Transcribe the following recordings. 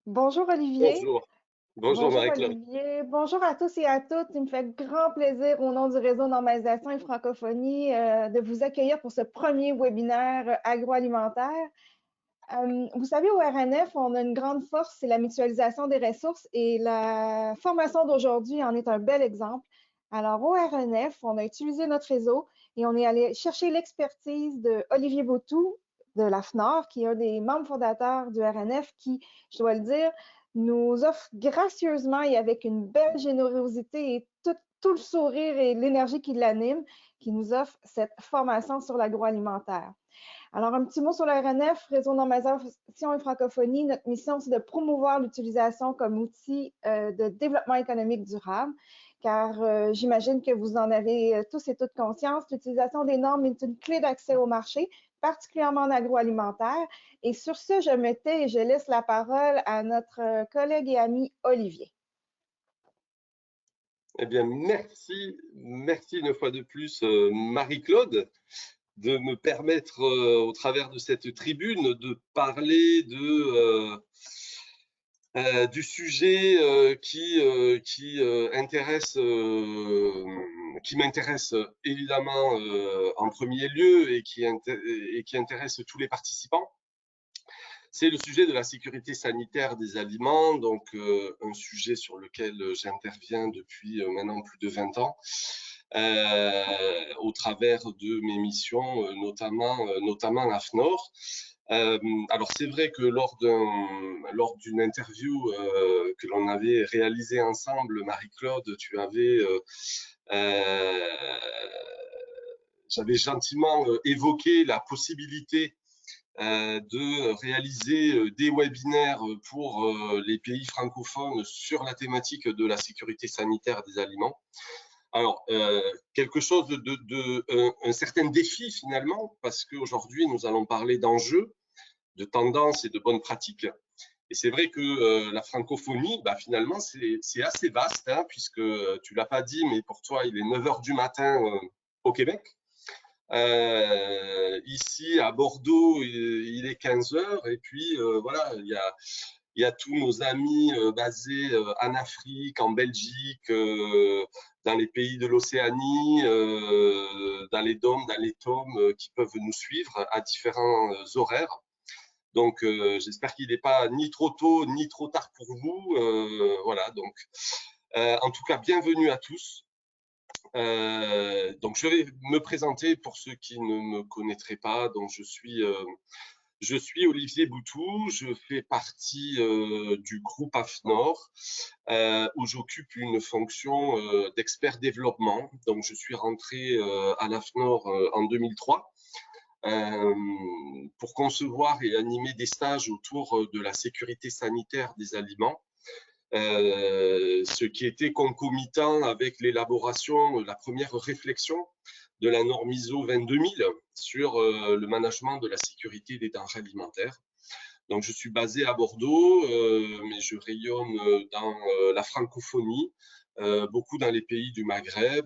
Bonjour Olivier. Bonjour, bonjour Bonjour Marie-Claude. Olivier. Bonjour à tous et à toutes. Il me fait grand plaisir au nom du réseau Normalisation et Francophonie de vous accueillir pour ce premier webinaire agroalimentaire. Vous savez, au RNF, on a une grande force, c'est la mutualisation des ressources et la formation d'aujourd'hui en est un bel exemple. Alors, au RNF, on a utilisé notre réseau et on est allé chercher l'expertise de Olivier Bautou de la FNOR, qui est un des membres fondateurs du RNF, qui, je dois le dire, nous offre gracieusement et avec une belle générosité et tout le sourire et l'énergie qui l'anime, qui nous offre cette formation sur l'agroalimentaire. Alors, un petit mot sur le RNF, Réseau Normalisation et Francophonie. Notre mission, c'est de promouvoir l'utilisation comme outil de développement économique durable, car j'imagine que vous en avez tous et toutes conscience. L'utilisation des normes est une clé d'accès au marché, particulièrement en agroalimentaire. Et sur ce, je me tais et je laisse la parole à notre collègue et ami Olivier. Eh bien, merci une fois de plus Marie-Claude de me permettre au travers de cette tribune de parler du sujet qui m'intéresse évidemment en premier lieu et qui intéresse tous les participants. C'est le sujet de la sécurité sanitaire des aliments, donc un sujet sur lequel j'interviens depuis maintenant plus de 20 ans, au travers de mes missions, notamment à FNOR. Alors c'est vrai que lors d'une interview que l'on avait réalisée ensemble, Marie-Claude, j'avais gentiment évoqué la possibilité de réaliser des webinaires pour les pays francophones sur la thématique de la sécurité sanitaire des aliments. Alors, quelque chose un certain défi finalement, parce qu'aujourd'hui, nous allons parler d'enjeux, de tendances et de bonnes pratiques. Et c'est vrai que la francophonie, finalement, c'est assez vaste, hein, puisque tu l'as pas dit, mais pour toi, il est 9 h du matin au Québec. Ici, à Bordeaux, il est 15 h. Et puis, voilà, il y a tous nos amis basés en Afrique, en Belgique, dans les pays de l'Océanie, dans les DOM, dans les TOM, qui peuvent nous suivre à différents horaires. Donc, j'espère qu'il n'est pas ni trop tôt ni trop tard pour vous. Voilà, donc, en tout cas, bienvenue à tous. Donc, je vais me présenter pour ceux qui ne me connaîtraient pas. Donc, je suis Olivier Boutou, je fais partie du groupe AFNOR, où j'occupe une fonction d'expert développement. Donc, je suis rentré à l'AFNOR en 2003 pour concevoir et animer des stages autour de la sécurité sanitaire des aliments. Ce qui était concomitant avec l'élaboration, la première réflexion de la norme ISO 22000 sur le management de la sécurité des denrées alimentaires. Donc, je suis basé à Bordeaux, mais je rayonne dans la francophonie, beaucoup dans les pays du Maghreb,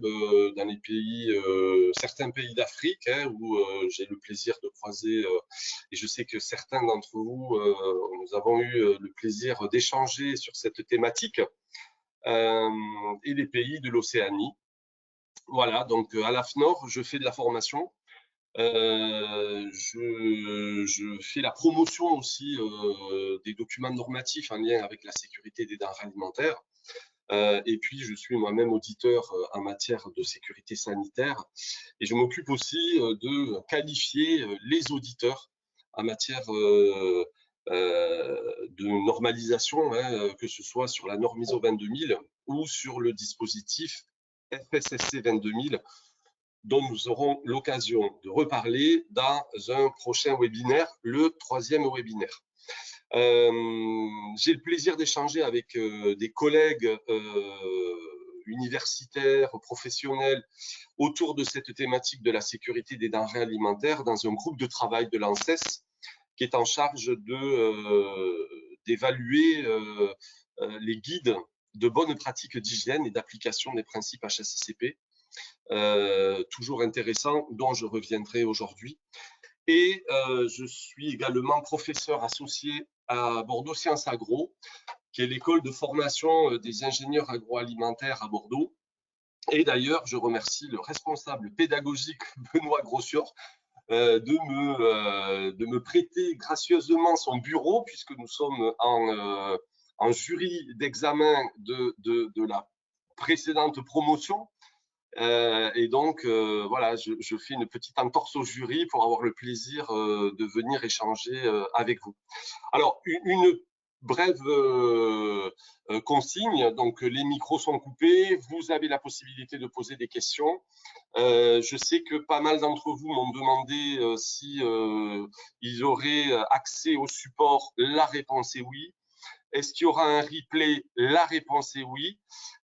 dans les pays, certains pays d'Afrique, hein, où j'ai le plaisir de croiser, et je sais que certains d'entre vous, nous avons eu le plaisir d'échanger sur cette thématique, et les pays de l'Océanie. Voilà, donc à l'AFNOR, je fais de la formation. Je fais la promotion aussi des documents normatifs en lien avec la sécurité des denrées alimentaires. Et puis, je suis moi-même auditeur en matière de sécurité sanitaire. Et je m'occupe aussi de qualifier les auditeurs en matière de normalisation, hein, que ce soit sur la norme ISO 22000 ou sur le dispositif FSSC 22000, dont nous aurons l'occasion de reparler dans un prochain webinaire, le 3e webinaire. J'ai le plaisir d'échanger avec des collègues universitaires, professionnels, autour de cette thématique de la sécurité des denrées alimentaires dans un groupe de travail de l'ANSES qui est en charge d'évaluer les guides de bonnes pratiques d'hygiène et d'application des principes HACCP. Toujours intéressant, dont je reviendrai aujourd'hui. Et je suis également professeur associé à Bordeaux Sciences Agro, qui est l'école de formation des ingénieurs agroalimentaires à Bordeaux. Et d'ailleurs, je remercie le responsable pédagogique, Benoît Grossior, de me prêter gracieusement son bureau, puisque nous sommes en jury d'examen de la précédente promotion. Et donc, voilà, je fais une petite entorse au jury pour avoir le plaisir de venir échanger avec vous. Alors, une brève consigne, donc les micros sont coupés, vous avez la possibilité de poser des questions. Je sais que pas mal d'entre vous m'ont demandé si ils auraient accès au support. La réponse est oui. Est-ce qu'il y aura un replay? La réponse est oui.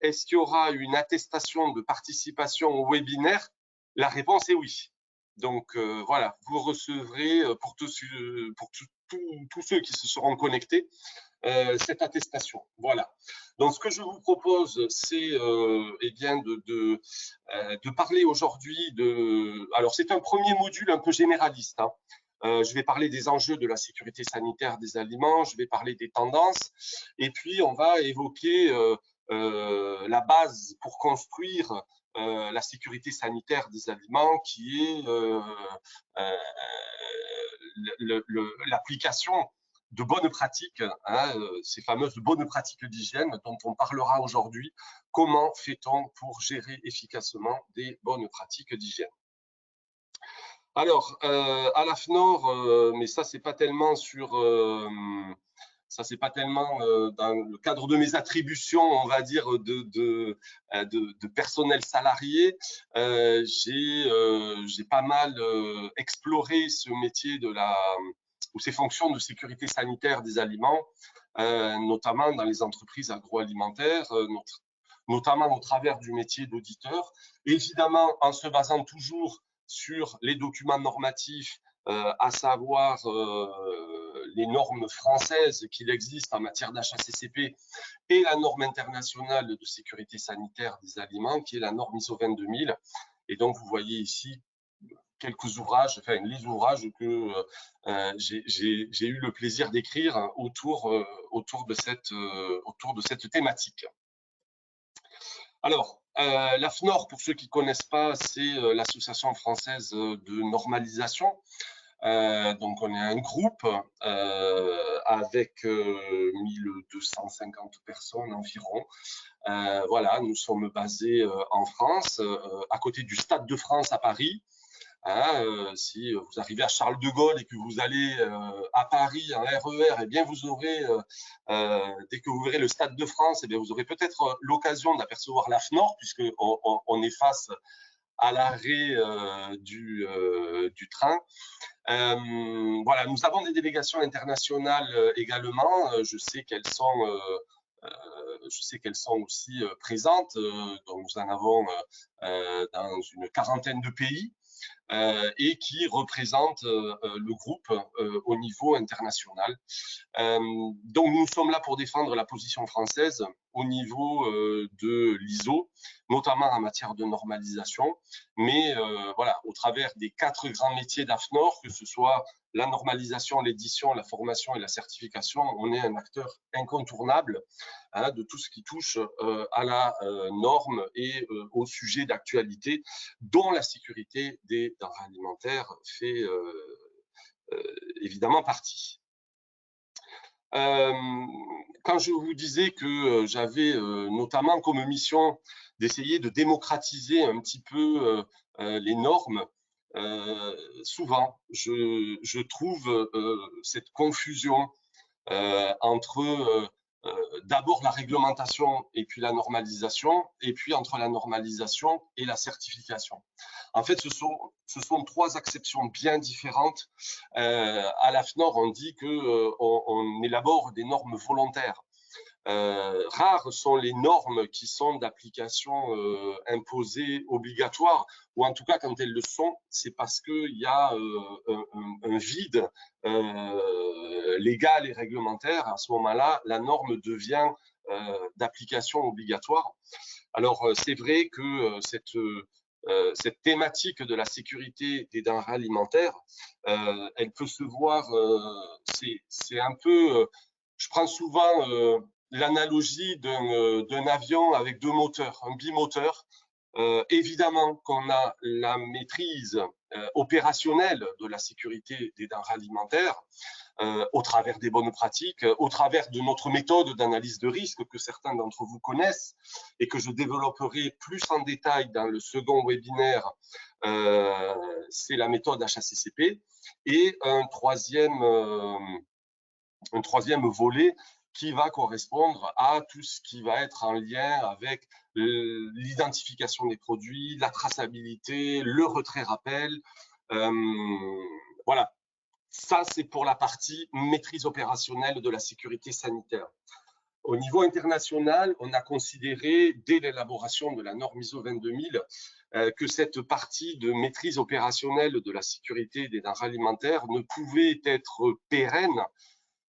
Est-ce qu'il y aura une attestation de participation au webinaire? La réponse est oui. Donc voilà, vous recevrez pour tous ceux qui se seront connectés cette attestation. Voilà. Donc ce que je vous propose, c'est eh bien de parler aujourd'hui de. Alors c'est un premier module un peu généraliste. Hein. Je vais parler des enjeux de la sécurité sanitaire des aliments, je vais parler des tendances, et puis on va évoquer la base pour construire la sécurité sanitaire des aliments, qui est l'application de bonnes pratiques, hein, ces fameuses bonnes pratiques d'hygiène dont on parlera aujourd'hui. Comment fait-on pour gérer efficacement des bonnes pratiques d'hygiène? Alors, à l'AFNOR, mais ça, c'est pas tellement sur, ça, c'est pas tellement dans le cadre de mes attributions, on va dire, de personnel salarié. J'ai pas mal exploré ce métier ou ces fonctions de sécurité sanitaire des aliments, notamment dans les entreprises agroalimentaires, notamment au travers du métier d'auditeur, évidemment en se basant toujours sur les documents normatifs, à savoir les normes françaises qu'il existe en matière d'HACCP et la norme internationale de sécurité sanitaire des aliments, qui est la norme ISO 22000. Et donc, vous voyez ici quelques ouvrages, enfin les ouvrages que j'ai eu le plaisir d'écrire autour de cette thématique. Alors, l'AFNOR, pour ceux qui ne connaissent pas, c'est l'Association française de normalisation. Donc, on est un groupe avec 1250 personnes environ. Voilà, nous sommes basés en France, à côté du Stade de France à Paris. Hein, si vous arrivez à Charles de Gaulle et que vous allez à Paris en RER, eh bien vous aurez, dès que vous verrez le Stade de France, eh bien vous aurez peut-être l'occasion d'apercevoir l'AFNOR, puisqu'on est face à l'arrêt du train. Voilà, nous avons des délégations internationales également. Je sais qu'elles sont aussi présentes. Donc nous en avons dans une quarantaine de pays. Et qui représente le groupe au niveau international. Donc nous sommes là pour défendre la position française au niveau de l'ISO, notamment en matière de normalisation, mais voilà, au travers des 4 grands métiers d'AFNOR, que ce soit la normalisation, l'édition, la formation et la certification, on est un acteur incontournable hein, de tout ce qui touche à la norme et au sujet d'actualité, dont la sécurité des denrées alimentaires fait évidemment partie. Quand je vous disais que j'avais notamment comme mission d'essayer de démocratiser un petit peu les normes, souvent je trouve cette confusion entre d'abord la réglementation et puis la normalisation, et puis entre la normalisation et la certification. En fait, ce sont 3 acceptions bien différentes. À l'AFNOR, on dit qu'on élabore des normes volontaires. Rares sont les normes qui sont d'application imposée, obligatoire, ou en tout cas quand elles le sont, c'est parce qu'il y a un vide légal et réglementaire. À ce moment-là, la norme devient d'application obligatoire. Alors c'est vrai que cette thématique de la sécurité des denrées alimentaires, elle peut se voir, c'est un peu, je prends souvent l'analogie d'un avion avec deux moteurs, un bimoteur. Évidemment qu'on a la maîtrise opérationnelle de la sécurité des denrées alimentaires, au travers des bonnes pratiques, au travers de notre méthode d'analyse de risque que certains d'entre vous connaissent et que je développerai plus en détail dans le second webinaire, c'est la méthode HACCP, et un troisième volet qui va correspondre à tout ce qui va être en lien avec l'identification des produits, la traçabilité, le retrait-rappel. Voilà, ça c'est pour la partie maîtrise opérationnelle de la sécurité sanitaire. Au niveau international, on a considéré, dès l'élaboration de la norme ISO 22000, que cette partie de maîtrise opérationnelle de la sécurité des denrées alimentaires ne pouvait être pérenne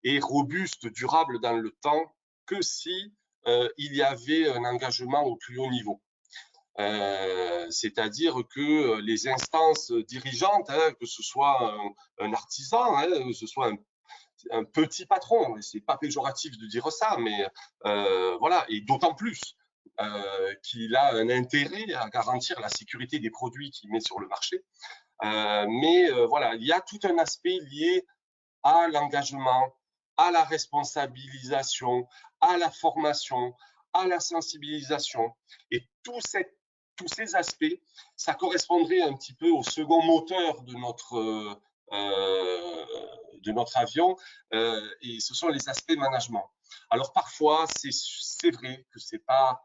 et robuste, durable dans le temps, que si il y avait un engagement au plus haut niveau. C'est-à-dire que les instances dirigeantes, hein, que ce soit un artisan, hein, que ce soit un petit patron, c'est pas péjoratif de dire ça, mais voilà, et d'autant plus qu'il a un intérêt à garantir la sécurité des produits qu'il met sur le marché. Mais voilà, il y a tout un aspect lié à l'engagement, à la responsabilisation, à la formation, à la sensibilisation. Et tous ces aspects, ça correspondrait un petit peu au second moteur de notre avion, et ce sont les aspects management. Alors parfois, c'est vrai que c'est pas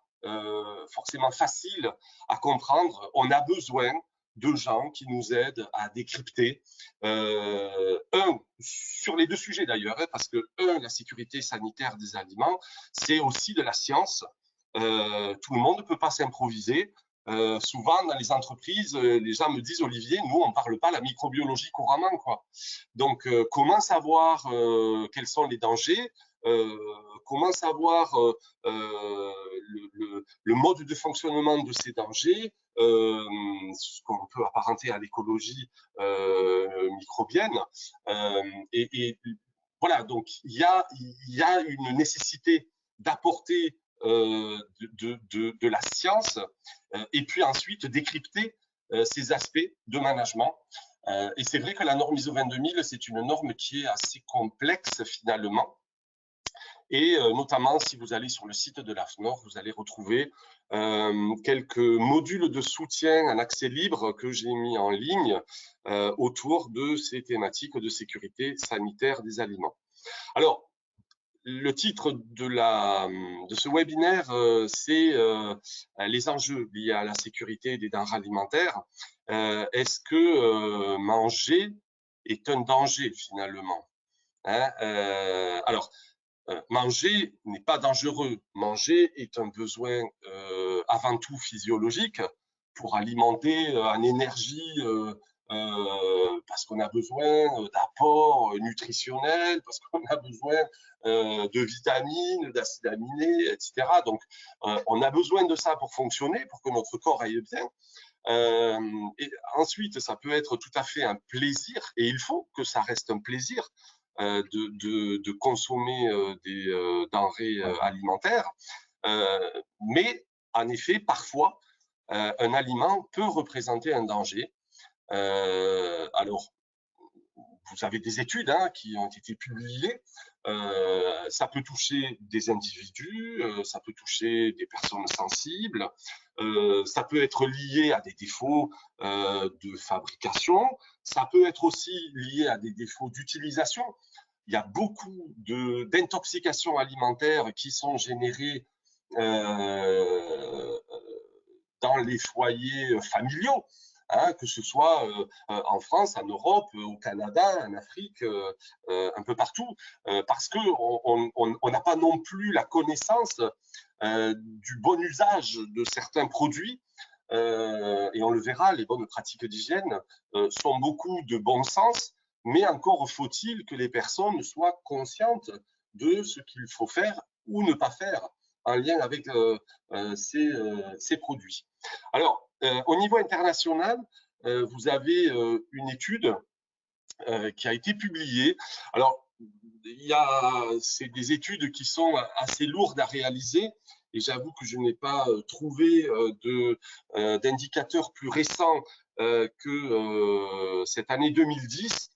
forcément facile à comprendre. On a besoin de gens qui nous aident à décrypter, sur les deux sujets d'ailleurs, hein, parce que la sécurité sanitaire des aliments, c'est aussi de la science. Tout le monde ne peut pas s'improviser. Souvent dans les entreprises, les gens me disent, Olivier, nous on parle pas la microbiologie couramment, quoi. Donc comment savoir quels sont les dangers, comment savoir le mode de fonctionnement de ces dangers, ce qu'on peut apparenter à l'écologie microbienne, et voilà, donc il y a une nécessité d'apporter de la science, et puis ensuite décrypter ces aspects de management. Et c'est vrai que la norme ISO 22000, c'est une norme qui est assez complexe finalement. Et notamment, si vous allez sur le site de l'AFNOR, vous allez retrouver quelques modules de soutien en accès libre que j'ai mis en ligne autour de ces thématiques de sécurité sanitaire des aliments. Alors, le titre de ce webinaire, c'est les enjeux liés à la sécurité des denrées alimentaires. Est-ce que manger est un danger finalement, hein? Alors, manger n'est pas dangereux. Manger est un besoin avant tout physiologique pour alimenter en énergie, parce qu'on a besoin d'apports nutritionnels, parce qu'on a besoin de vitamines, d'acides aminés, etc. Donc, on a besoin de ça pour fonctionner, pour que notre corps aille bien. Et ensuite, ça peut être tout à fait un plaisir, et il faut que ça reste un plaisir de consommer des denrées alimentaires. Mais en effet, parfois, un aliment peut représenter un danger. Alors, vous avez des études qui ont été publiées. Ça peut toucher des individus, ça peut toucher des personnes sensibles, ça peut être lié à des défauts de fabrication, ça peut être aussi lié à des défauts d'utilisation. Il y a beaucoup d'intoxications alimentaires qui sont générées dans les foyers familiaux, hein, que ce soit en France, en Europe, au Canada, en Afrique, un peu partout, parce qu'on n'a pas non plus la connaissance du bon usage de certains produits. Et on le verra, les bonnes pratiques d'hygiène sont beaucoup de bon sens, mais encore faut-il que les personnes soient conscientes de ce qu'il faut faire ou ne pas faire en lien avec ces produits. Alors, au niveau international, vous avez une étude qui a été publiée. Alors, c'est des études qui sont assez lourdes à réaliser et j'avoue que je n'ai pas trouvé d'indicateurs plus récents que cette année 2010,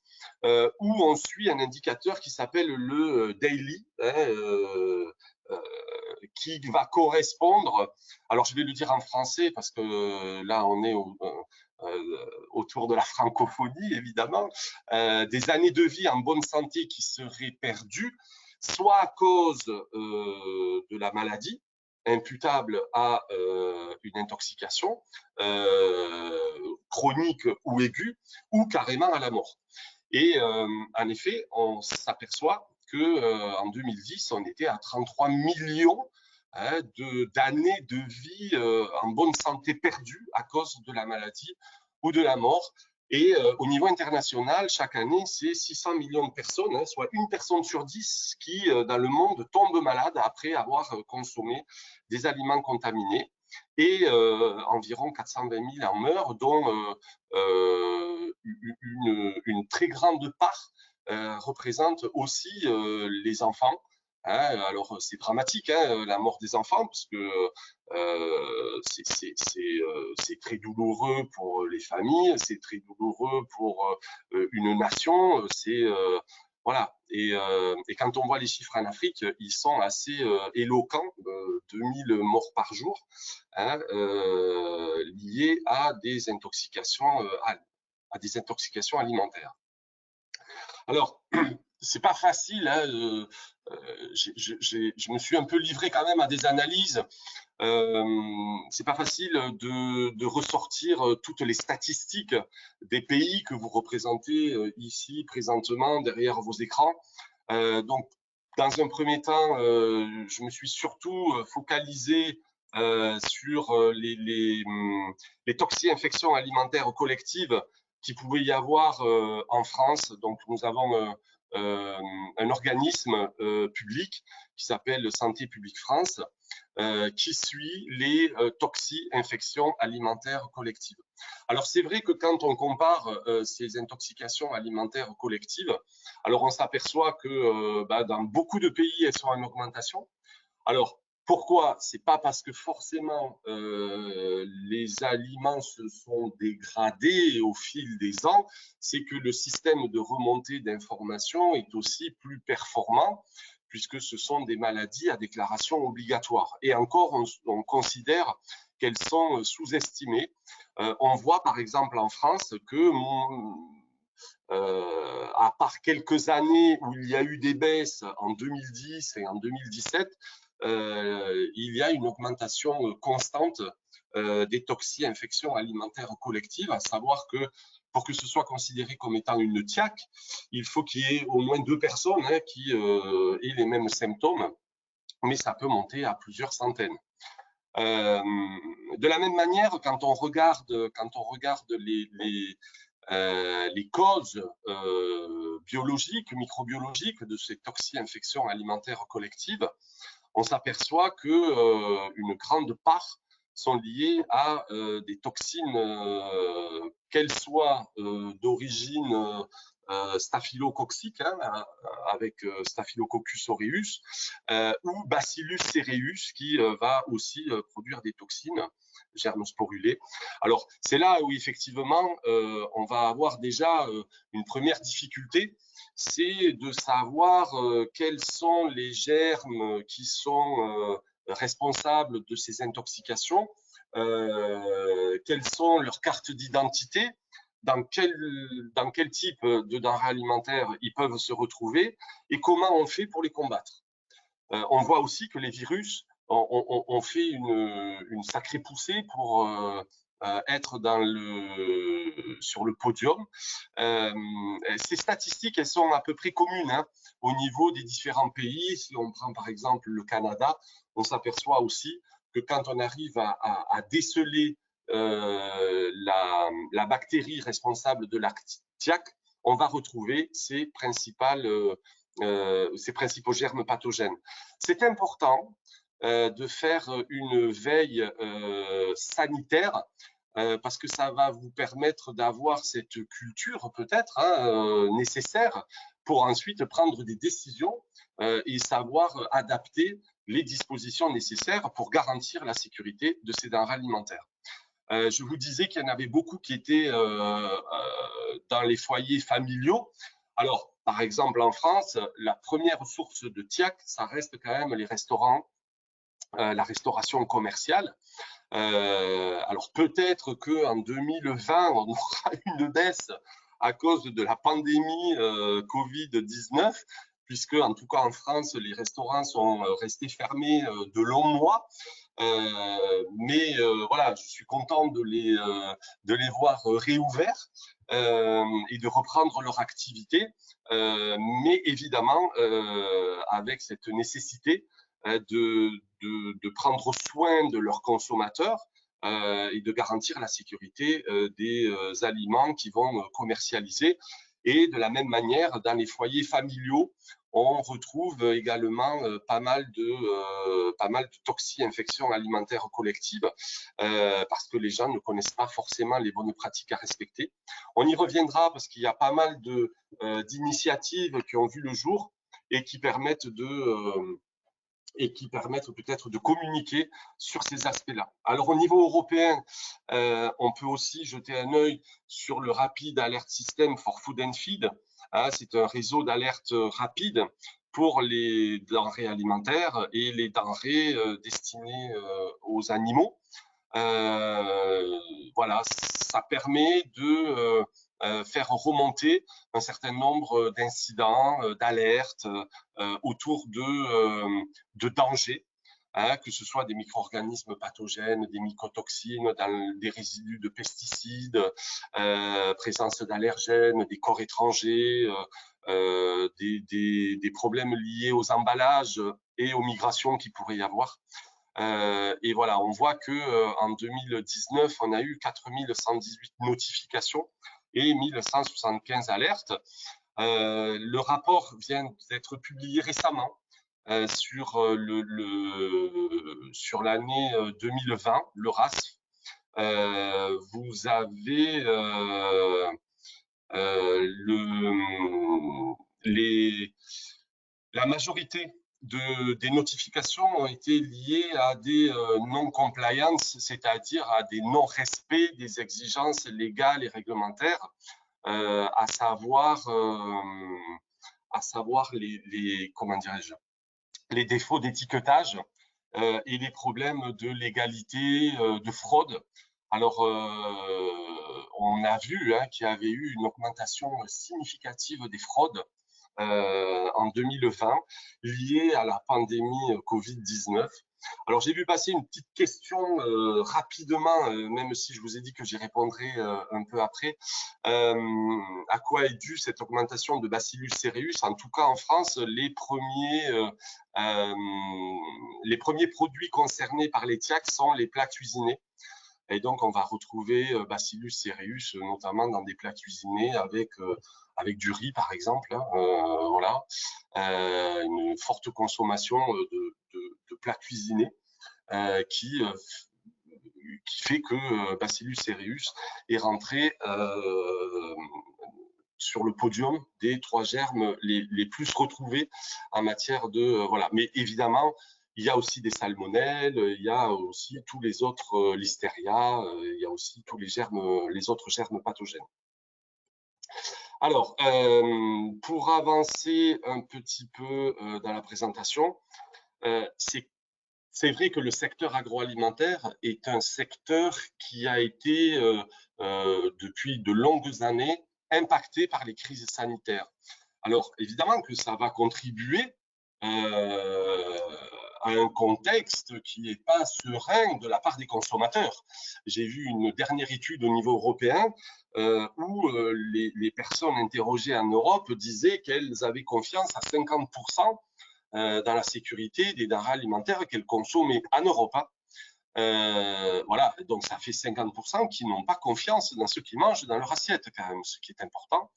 où on suit un indicateur qui s'appelle le daily, qui va correspondre, alors je vais le dire en français parce que là on est autour de la francophonie évidemment, des années de vie en bonne santé qui seraient perdues, soit à cause de la maladie imputable à une intoxication chronique ou aiguë, ou carrément à la mort. Et en effet, on s'aperçoit qu'en 2010, on était à 33 millions d'années de vie en bonne santé perdues à cause de la maladie ou de la mort. Et au niveau international, chaque année, c'est 600 millions de personnes, soit une personne sur 10 qui, dans le monde, tombe malade après avoir consommé des aliments contaminés. Et environ 420 000 en meurent, dont une très grande part représente aussi les enfants. Alors, c'est dramatique, la mort des enfants, parce que c'est très douloureux pour les familles, c'est très douloureux pour une nation. Voilà. Et quand on voit les chiffres en Afrique, ils sont assez éloquents, 2000 morts par jour, liées à des intoxications alimentaires. Alors, c'est pas facile, je me suis un peu livré quand même à des analyses. C'est pas facile de ressortir toutes les statistiques des pays que vous représentez ici présentement derrière vos écrans. Donc, dans un premier temps, je me suis surtout focalisé sur les toxi-infections alimentaires collectives qui pouvait y avoir en France. Donc, nous avons un organisme public qui s'appelle Santé publique France, qui suit les toxi-infections alimentaires collectives. Alors, c'est vrai que quand on compare ces intoxications alimentaires collectives, alors on s'aperçoit que dans beaucoup de pays, elles sont en augmentation. Alors, pourquoi? C'est pas parce que forcément les aliments se sont dégradés au fil des ans, c'est que le système de remontée d'informations est aussi plus performant, puisque ce sont des maladies à déclaration obligatoire. Et encore, on considère qu'elles sont sous-estimées. On voit par exemple en France que à part quelques années où il y a eu des baisses en 2010 et en 2017, il y a une augmentation constante des toxi-infections alimentaires collectives, à savoir que pour que ce soit considéré comme étant une TIAC, il faut qu'il y ait au moins 2 personnes qui aient les mêmes symptômes, mais ça peut monter à plusieurs centaines. De la même manière, quand on regarde les causes biologiques, microbiologiques de ces toxi-infections alimentaires collectives, on s'aperçoit que une grande part sont liées à des toxines, qu'elles soient d'origine staphylococcique, avec Staphylococcus aureus, ou Bacillus cereus, qui va aussi produire des toxines, germes sporulés. Alors, c'est là où effectivement, on va avoir déjà une première difficulté, c'est de savoir quels sont les germes qui sont responsables de ces intoxications, quelles sont leurs cartes d'identité, dans quel type de denrées alimentaires ils peuvent se retrouver et comment on fait pour les combattre. On voit aussi que les virus ont fait une sacrée poussée pour être sur le podium. Ces statistiques, elles sont à peu près communes au niveau des différents pays. Si on prend par exemple le Canada, on s'aperçoit aussi que quand on arrive à déceler la bactérie responsable de la TIAC, on va retrouver ces principaux germes pathogènes. C'est important de faire une veille sanitaire, parce que ça va vous permettre d'avoir cette culture peut-être nécessaire pour ensuite prendre des décisions et savoir adapter les dispositions nécessaires pour garantir la sécurité de ces denrées alimentaires. Je vous disais qu'il y en avait beaucoup qui étaient dans les foyers familiaux. Alors, par exemple, en France, la première source de TIAC, ça reste quand même les restaurants, la restauration commerciale. Alors, peut-être qu'en 2020, on aura une baisse à cause de la pandémie Covid-19, puisque, en tout cas en France, les restaurants sont restés fermés de longs mois. Mais voilà, je suis content de les voir réouverts et de reprendre leur activité, mais évidemment avec cette nécessité de prendre soin de leurs consommateurs et de garantir la sécurité des aliments qu'ils vont commercialiser. Et de la même manière, dans les foyers familiaux, on retrouve également pas mal de toxi-infections alimentaires collectives parce que les gens ne connaissent pas forcément les bonnes pratiques à respecter. On y reviendra parce qu'il y a pas mal d'initiatives qui ont vu le jour et qui permettent peut-être de communiquer sur ces aspects-là. Alors au niveau européen, on peut aussi jeter un œil sur le Rapid Alert System for Food and Feed. C'est un réseau d'alerte rapide pour les denrées alimentaires et les denrées destinées aux animaux. Voilà, ça permet de faire remonter un certain nombre d'incidents, d'alertes autour de dangers, que ce soit des micro-organismes pathogènes, des mycotoxines, des résidus de pesticides, présence d'allergènes, des corps étrangers, des problèmes liés aux emballages et aux migrations qu'il pourrait y avoir. Et voilà, on voit que en 2019, on a eu 4118 notifications et 1175 alertes. Le rapport vient d'être publié récemment sur l'année 2020, le RASF. Vous avez la majorité des notifications ont été liées à des non-compliance, c'est-à-dire à des non-respects des exigences légales et réglementaires, à savoir comment dirais-je, les défauts d'étiquetage et les problèmes de légalité, de fraude. Alors, on a vu qu'il y avait eu une augmentation significative des fraudes en 2020 liées à la pandémie Covid-19. Alors, j'ai vu passer une petite question rapidement, même si je vous ai dit que j'y répondrai un peu après. À quoi est due cette augmentation de Bacillus cereus? En tout cas, en France, les premiers produits concernés par les TIAC sont les plats cuisinés. Et donc, on va retrouver Bacillus cereus, notamment dans des plats cuisinés avec du riz, par exemple. Voilà, une forte consommation de plats cuisinés qui fait que Bacillus cereus est rentré sur le podium des 3 germes les plus retrouvés en matière de voilà. Mais évidemment, il y a aussi des salmonelles, il y a aussi tous les autres listeria, il y a aussi tous les autres germes pathogènes. Alors, pour avancer un petit peu dans la présentation, c'est vrai que le secteur agroalimentaire est un secteur qui a été, depuis de longues années, impacté par les crises sanitaires. Alors, évidemment que ça va contribuer à un contexte qui n'est pas serein de la part des consommateurs. J'ai vu une dernière étude au niveau européen où les personnes interrogées en Europe disaient qu'elles avaient confiance à 50% dans la sécurité des denrées alimentaires qu'elles consomment en Europe. Voilà, donc ça fait 50% qui n'ont pas confiance dans ce qu'ils mangent dans leur assiette, quand même, ce qui est important.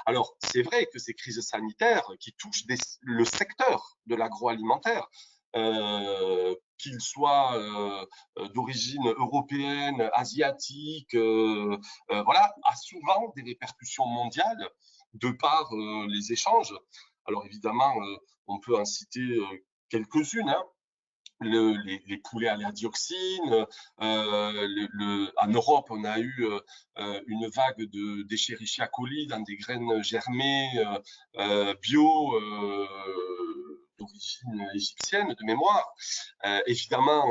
Alors, c'est vrai que ces crises sanitaires qui touchent le secteur de l'agroalimentaire, qu'ils soient d'origine européenne, asiatique, voilà, a souvent des répercussions mondiales de par les échanges. Alors évidemment, on peut en citer quelques-unes, hein. Les poulets à la dioxine. En Europe, on a eu une vague de d'Escherichia coli dans des graines germées bio d'origine égyptienne, de mémoire. Évidemment,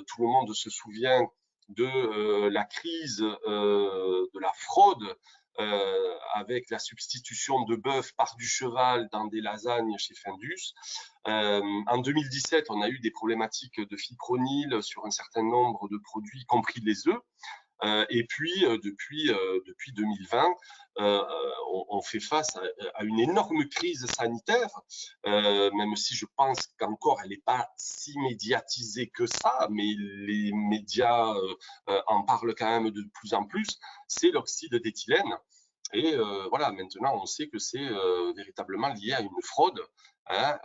tout le monde se souvient de la crise de la fraude avec la substitution de bœuf par du cheval dans des lasagnes chez Findus. En 2017, on a eu des problématiques de fipronil sur un certain nombre de produits, y compris les œufs. Et puis, depuis 2020, on fait face à une énorme crise sanitaire, même si je pense qu'encore elle n'est pas si médiatisée que ça, mais les médias en parlent quand même de plus en plus, c'est l'oxyde d'éthylène. Et voilà, maintenant, on sait que c'est véritablement lié à une fraude, hein,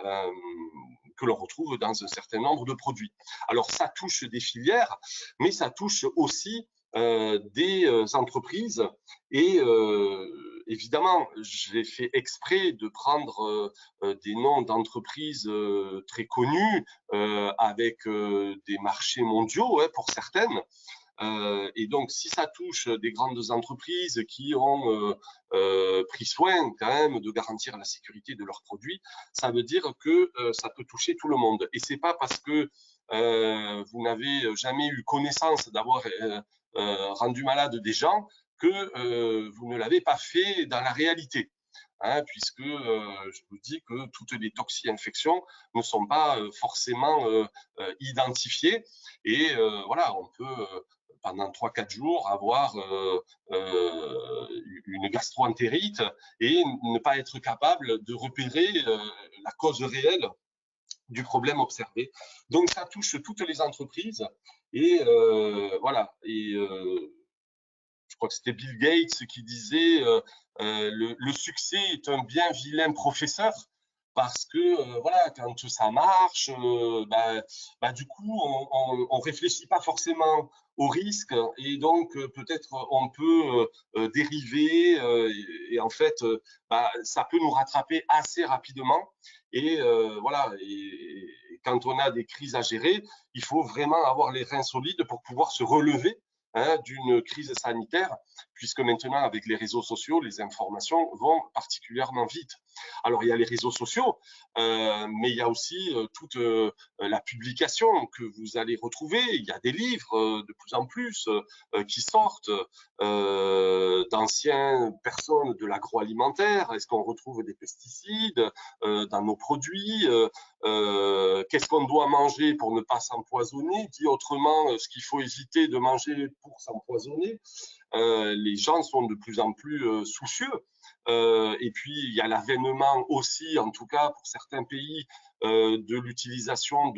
que l'on retrouve dans un certain nombre de produits. Alors, ça touche des filières, mais ça touche aussi des entreprises. Et évidemment, j'ai fait exprès de prendre des noms d'entreprises très connues, avec des marchés mondiaux, hein, pour certaines. Et donc, si ça touche des grandes entreprises qui ont pris soin quand même de garantir la sécurité de leurs produits, ça veut dire que ça peut toucher tout le monde. Et c'est pas parce que vous n'avez jamais eu connaissance d'avoir rendu malade des gens que vous ne l'avez pas fait dans la réalité. Hein, puisque je vous dis que toutes les toxi-infections ne sont pas forcément identifiées. Et voilà, on peut pendant 3-4 jours avoir une gastro-entérite et ne pas être capable de repérer la cause réelle du problème observé. Donc ça touche toutes les entreprises et voilà. Et je crois que c'était Bill Gates qui disait le succès est un bien vilain professeur, parce que voilà, quand ça marche, du coup, on réfléchit pas forcément aux risques et donc peut-être on peut dériver et en fait, ça peut nous rattraper assez rapidement. Et voilà. Et quand on a des crises à gérer, il faut vraiment avoir les reins solides pour pouvoir se relever, hein, d'une crise sanitaire, puisque maintenant, avec les réseaux sociaux, les informations vont particulièrement vite. Alors, il y a les réseaux sociaux, mais il y a aussi toute la publication que vous allez retrouver. Il y a des livres de plus en plus qui sortent d'anciennes personnes de l'agroalimentaire. Est-ce qu'on retrouve des pesticides dans nos produits? Qu'est-ce qu'on doit manger pour ne pas s'empoisonner? Dit autrement, ce qu'il faut éviter de manger pour s'empoisonner. Les gens sont de plus en plus soucieux. Et puis, il y a l'avènement aussi, en tout cas pour certains pays, de l'utilisation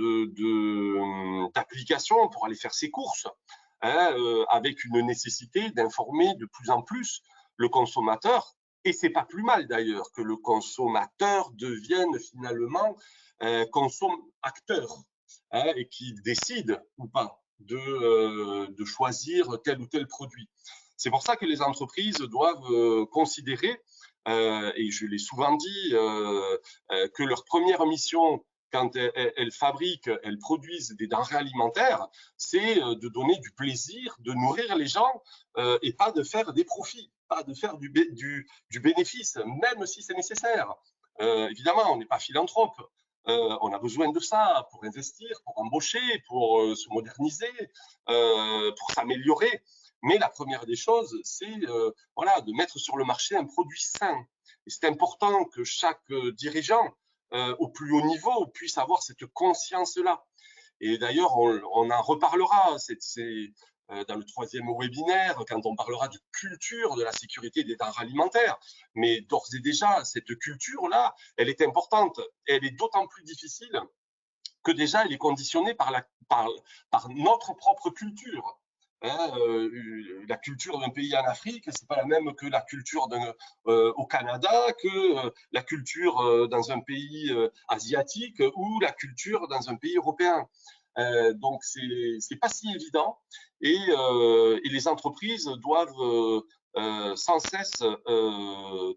d'applications pour aller faire ses courses, hein, avec une nécessité d'informer de plus en plus le consommateur. Et c'est pas plus mal d'ailleurs que le consommateur devienne finalement consomme-acteur, hein, et qui décide ou pas de choisir tel ou tel produit. C'est pour ça que les entreprises doivent considérer, et je l'ai souvent dit, que leur première mission, quand elles fabriquent, elles produisent des denrées alimentaires, c'est de donner du plaisir, de nourrir les gens et pas de faire des profits, pas de faire du bénéfice, même si c'est nécessaire. Évidemment, on n'est pas philanthrope. On a besoin de ça pour investir, pour embaucher, pour se moderniser, pour s'améliorer. Mais la première des choses, c'est voilà, de mettre sur le marché un produit sain. Et c'est important que chaque dirigeant, au plus haut niveau, puisse avoir cette conscience-là. Et d'ailleurs, on en reparlera. C'est dans le troisième webinaire, quand on parlera de culture de la sécurité des denrées alimentaires. Mais d'ores et déjà, cette culture-là, elle est importante. Elle est d'autant plus difficile que déjà, elle est conditionnée par notre propre culture. Hein, la culture d'un pays en Afrique, c'est pas la même que la culture au Canada, que la culture dans un pays asiatique ou la culture dans un pays européen. Donc, c'est pas si évident et les entreprises doivent sans cesse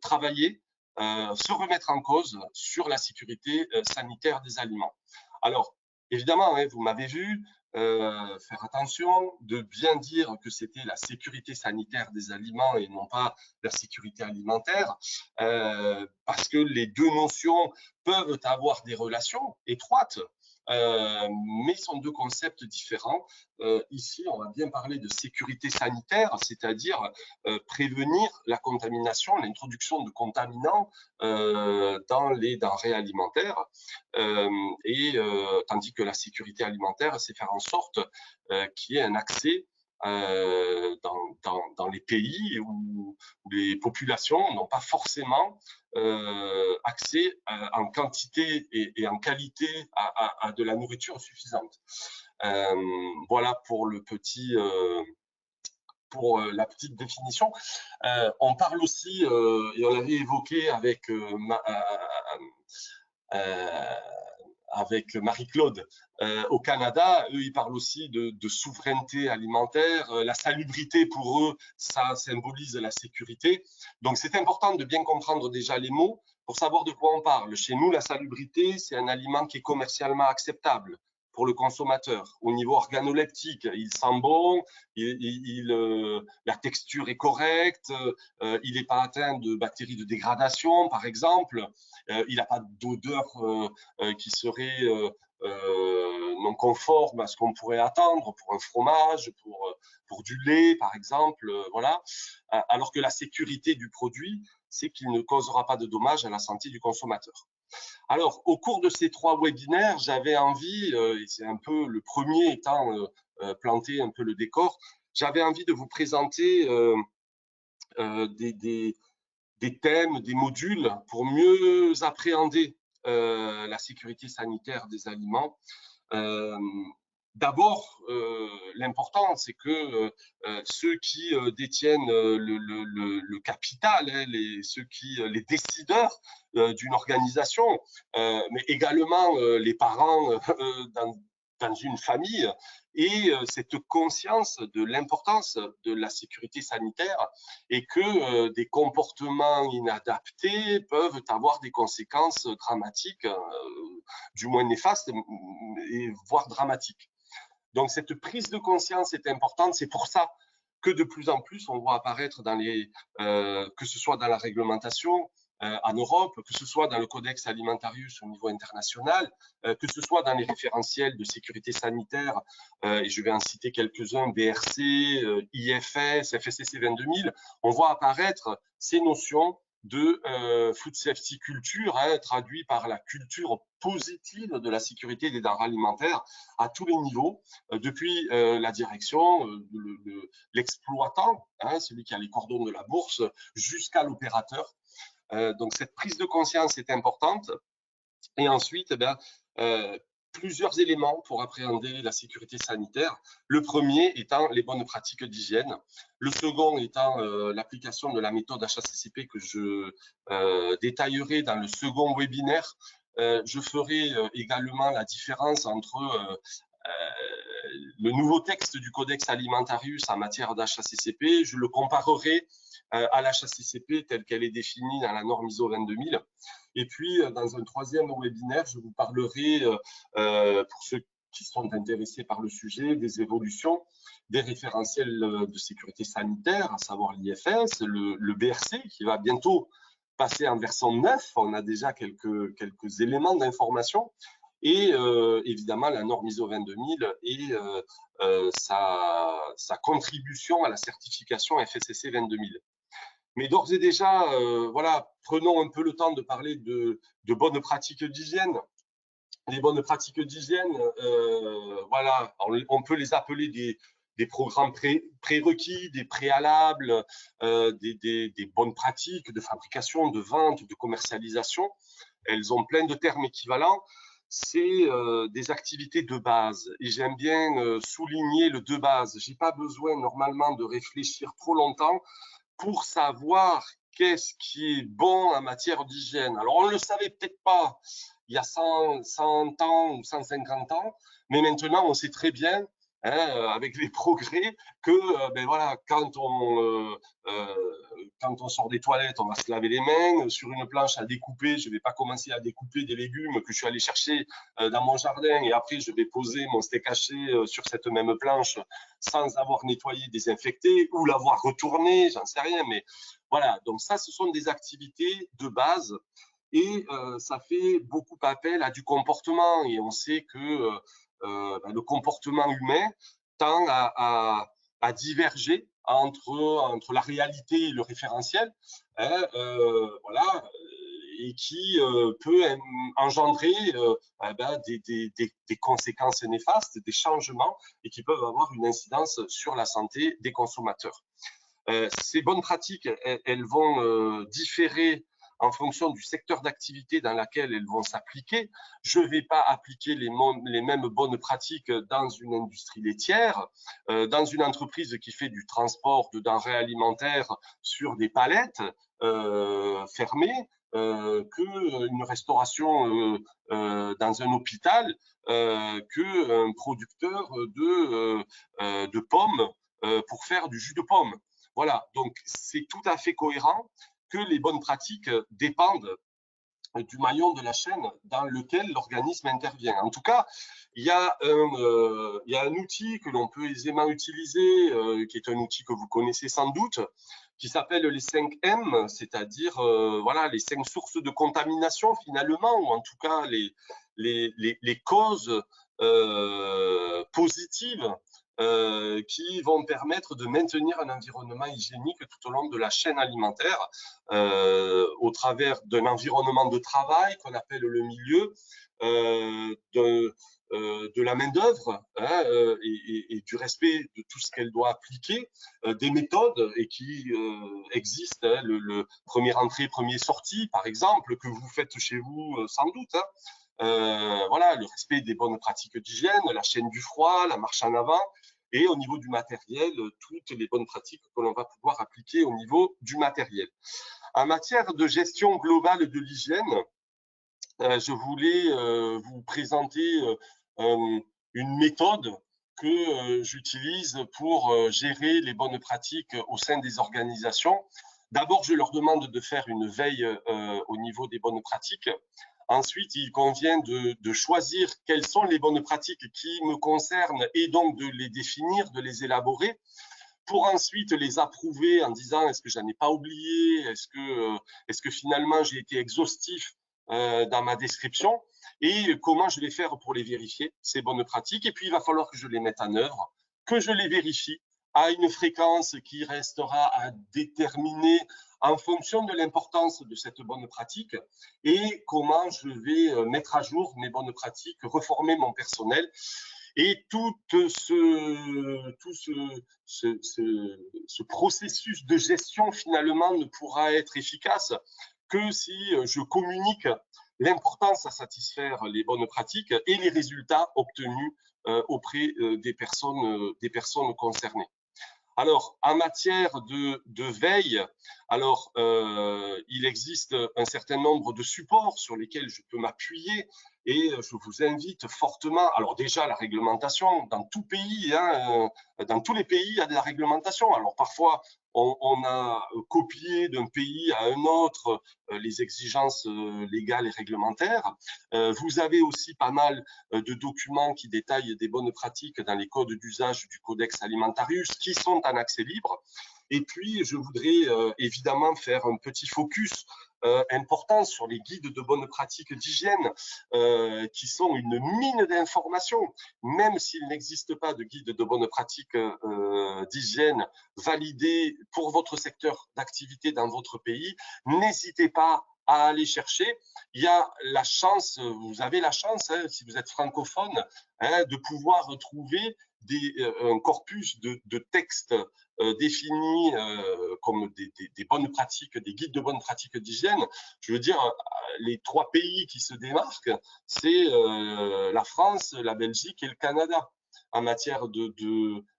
travailler, se remettre en cause sur la sécurité sanitaire des aliments. Alors, évidemment, hein, vous m'avez vu, faire attention, de bien dire que c'était la sécurité sanitaire des aliments et non pas la sécurité alimentaire, parce que les deux notions peuvent avoir des relations étroites, mais sont deux concepts différents. Ici, on va bien parler de sécurité sanitaire, c'est-à-dire prévenir la contamination, l'introduction de contaminants dans les denrées alimentaires, tandis que la sécurité alimentaire, c'est faire en sorte qu'il y ait un accès dans les pays où les populations n'ont pas forcément accès en quantité et en qualité à de la nourriture suffisante. Voilà pour le petit pour la petite définition. On parle aussi, et on l'avait évoqué avec avec Marie-Claude. Au Canada, eux, ils parlent aussi de souveraineté alimentaire. La salubrité, pour eux, ça symbolise la sécurité. Donc, c'est important de bien comprendre déjà les mots pour savoir de quoi on parle. Chez nous, la salubrité, c'est un aliment qui est commercialement acceptable pour le consommateur. Au niveau organoleptique, il sent bon, la texture est correcte, il n'est pas atteint de bactéries de dégradation, par exemple, il n'a pas d'odeur qui serait non conforme à ce qu'on pourrait attendre pour un fromage, pour du lait, par exemple, voilà. Alors que la sécurité du produit, c'est qu'il ne causera pas de dommages à la santé du consommateur. Alors, au cours de ces 3 webinaires, j'avais envie, et c'est un peu le premier étant planter un peu le décor, j'avais envie de vous présenter des thèmes, des modules pour mieux appréhender la sécurité sanitaire des aliments. D'abord, l'important, c'est que ceux qui détiennent le capital, hein, les décideurs d'une organisation, mais également les parents dans une famille, et cette conscience de l'importance de la sécurité sanitaire et que des comportements inadaptés peuvent avoir des conséquences dramatiques, du moins néfastes, et voire dramatiques. Donc, cette prise de conscience est importante. C'est pour ça que de plus en plus, on voit apparaître que ce soit dans la réglementation en Europe, que ce soit dans le Codex Alimentarius au niveau international, que ce soit dans les référentiels de sécurité sanitaire, et je vais en citer quelques-uns, BRC, IFS, FSSC 22000, on voit apparaître ces notions de food safety culture, hein, traduit par la culture positive de la sécurité des denrées alimentaires à tous les niveaux, depuis la direction, l'exploitant, hein, celui qui a les cordons de la bourse, jusqu'à l'opérateur. Donc cette prise de conscience est importante. Et ensuite, plusieurs éléments pour appréhender la sécurité sanitaire. Le premier étant les bonnes pratiques d'hygiène. Le second étant l'application de la méthode HACCP que je détaillerai dans le second webinaire. Je ferai également la différence entre le nouveau texte du Codex Alimentarius en matière d'HACCP. Je le comparerai à l'HACCP telle qu'elle est définie dans la norme ISO 22000. Et puis, dans un troisième webinaire, je vous parlerai, pour ceux qui sont intéressés par le sujet, des évolutions des référentiels de sécurité sanitaire, à savoir l'IFS, le BRC, qui va bientôt passer en version 9. On a déjà quelques éléments d'information. Et évidemment, la norme ISO 22000 et sa contribution à la certification FSSC 22000. Mais d'ores et déjà, voilà, prenons un peu le temps de parler de bonnes pratiques d'hygiène. Les bonnes pratiques d'hygiène, voilà, on peut les appeler des programmes prérequis, des préalables, des bonnes pratiques de fabrication, de vente, de commercialisation. Elles ont plein de termes équivalents. C'est des activités de base. Et j'aime bien souligner le de base. Je n'ai pas besoin normalement de réfléchir trop longtemps pour savoir qu'est-ce qui est bon en matière d'hygiène. Alors, on ne le savait peut-être pas il y a 100 ans ou 150 ans, mais maintenant, on sait très bien, avec les progrès, que ben voilà, quand on sort des toilettes, on va se laver les mains. Sur une planche à découper, je ne vais pas commencer à découper des légumes que je suis allé chercher dans mon jardin et après, je vais poser mon steak haché sur cette même planche sans avoir nettoyé, désinfecté ou l'avoir retourné, j'en sais rien. Mais voilà, donc ça, ce sont des activités de base et ça fait beaucoup appel à du comportement. Et on sait que le comportement humain tend à diverger entre la réalité et le référentiel, hein, voilà, et qui peut engendrer des conséquences néfastes, des changements, et qui peuvent avoir une incidence sur la santé des consommateurs. Ces bonnes pratiques, elles vont différer en fonction du secteur d'activité dans lequel elles vont s'appliquer. Je ne vais pas appliquer les mêmes bonnes pratiques dans une industrie laitière, dans une entreprise qui fait du transport de denrées alimentaires sur des palettes fermées, qu'une restauration dans un hôpital, qu'un producteur de pommes pour faire du jus de pomme. Voilà, donc c'est tout à fait cohérent que les bonnes pratiques dépendent du maillon de la chaîne dans lequel l'organisme intervient. En tout cas, il y a un outil que l'on peut aisément utiliser, qui est un outil que vous connaissez sans doute, qui s'appelle les 5 M, c'est-à-dire voilà, les 5 sources de contamination finalement, ou en tout cas les causes positives qui vont permettre de maintenir un environnement hygiénique tout au long de la chaîne alimentaire, au travers d'un environnement de travail qu'on appelle le milieu, de la main-d'œuvre, hein, et du respect de tout ce qu'elle doit appliquer, des méthodes et qui existent, hein, le premier entrée, premier sortie, par exemple, que vous faites chez vous sans doute. Hein. Voilà, le respect des bonnes pratiques d'hygiène, la chaîne du froid, la marche en avant, et au niveau du matériel, toutes les bonnes pratiques que l'on va pouvoir appliquer au niveau du matériel. En matière de gestion globale de l'hygiène, je voulais vous présenter une méthode que j'utilise pour gérer les bonnes pratiques au sein des organisations. D'abord, je leur demande de faire une veille au niveau des bonnes pratiques. Ensuite, il convient de choisir quelles sont les bonnes pratiques qui me concernent et donc de les définir, de les élaborer, pour ensuite les approuver en disant est-ce que je n'en ai pas oublié, est-ce que finalement j'ai été exhaustif dans ma description, et comment je vais faire pour les vérifier, ces bonnes pratiques. Et puis, il va falloir que je les mette en œuvre, que je les vérifie à une fréquence qui restera à déterminer en fonction de l'importance de cette bonne pratique, et comment je vais mettre à jour mes bonnes pratiques, reformer mon personnel. Et tout ce processus de gestion, finalement, ne pourra être efficace que si je communique l'importance à satisfaire les bonnes pratiques et les résultats obtenus auprès des personnes concernées. Alors, en matière de veille, alors il existe un certain nombre de supports sur lesquels je peux m'appuyer, et je vous invite fortement. Alors déjà, la réglementation, dans tout pays, hein, dans tous les pays, il y a de la réglementation. Alors parfois, on a copié d'un pays à un autre les exigences légales et réglementaires. Vous avez aussi pas mal de documents qui détaillent des bonnes pratiques dans les codes d'usage du Codex Alimentarius qui sont en accès libre. Et puis, je voudrais évidemment faire un petit focus important sur les guides de bonnes pratiques d'hygiène qui sont une mine d'informations. Même s'il n'existe pas de guide de bonnes pratiques d'hygiène validé pour votre secteur d'activité dans votre pays, n'hésitez pas à aller chercher. Il y a la chance, vous avez la chance, hein, si vous êtes francophone, hein, de pouvoir trouver un corpus de textes définis comme des bonnes pratiques, des guides de bonnes pratiques d'hygiène. Je veux dire, les 3 pays qui se démarquent, c'est la France, la Belgique et le Canada en matière de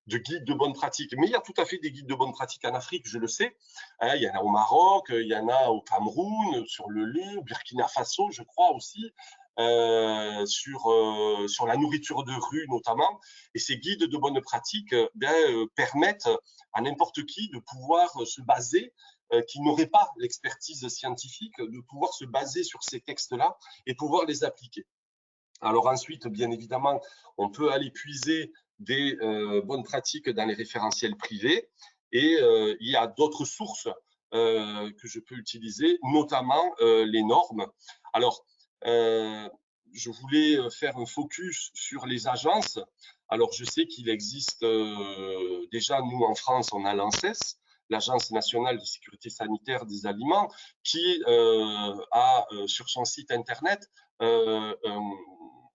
guides de bonnes pratiques. Mais il y a tout à fait des guides de bonnes pratiques en Afrique, je le sais. Hein, il y en a au Maroc, il y en a au Cameroun, sur le lait, au Burkina Faso, je crois aussi. sur la nourriture de rue notamment. Et ces guides de bonne pratique permettent à n'importe qui de pouvoir se baser, qui n'aurait pas l'expertise scientifique, de pouvoir se baser sur ces textes-là et pouvoir les appliquer. Alors ensuite, bien évidemment, on peut aller puiser des bonnes pratiques dans les référentiels privés et il y a d'autres sources que je peux utiliser, notamment les normes. Alors, je voulais faire un focus sur les agences. Alors, je sais qu'il existe déjà, nous en France, on a l'ANSES, l'Agence nationale de sécurité sanitaire des aliments, qui a sur son site internet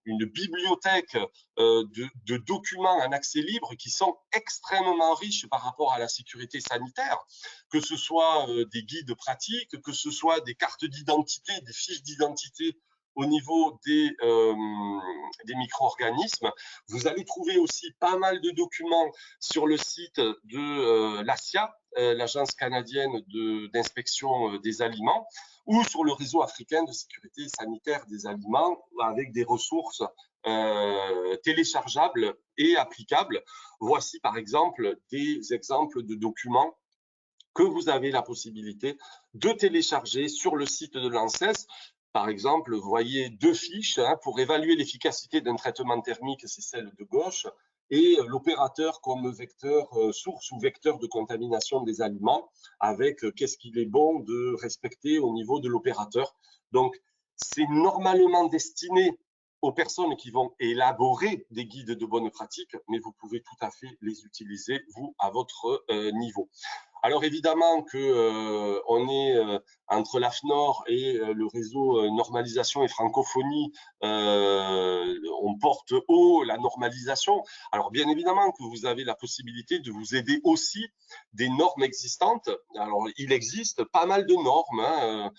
une bibliothèque de documents en accès libre qui sont extrêmement riches par rapport à la sécurité sanitaire, que ce soit des guides pratiques, que ce soit des cartes d'identité, des fiches d'identité au niveau des micro-organismes. Vous allez trouver aussi pas mal de documents sur le site de l'ASIA, l'Agence canadienne d'inspection des aliments, ou sur le réseau africain de sécurité sanitaire des aliments, avec des ressources téléchargeables et applicables. Voici par exemple des exemples de documents que vous avez la possibilité de télécharger sur le site de l'ANSES. Par exemple, vous voyez 2 fiches pour évaluer l'efficacité d'un traitement thermique, c'est celle de gauche, et l'opérateur comme vecteur source ou vecteur de contamination des aliments, avec qu'est-ce qu'il est bon de respecter au niveau de l'opérateur. Donc, c'est normalement destiné aux personnes qui vont élaborer des guides de bonne pratique, mais vous pouvez tout à fait les utiliser, vous, à votre niveau. Alors évidemment que on est entre l'AFNOR et le réseau normalisation et francophonie, on porte haut la normalisation. Alors bien évidemment que vous avez la possibilité de vous aider aussi des normes existantes. Alors il existe pas mal de normes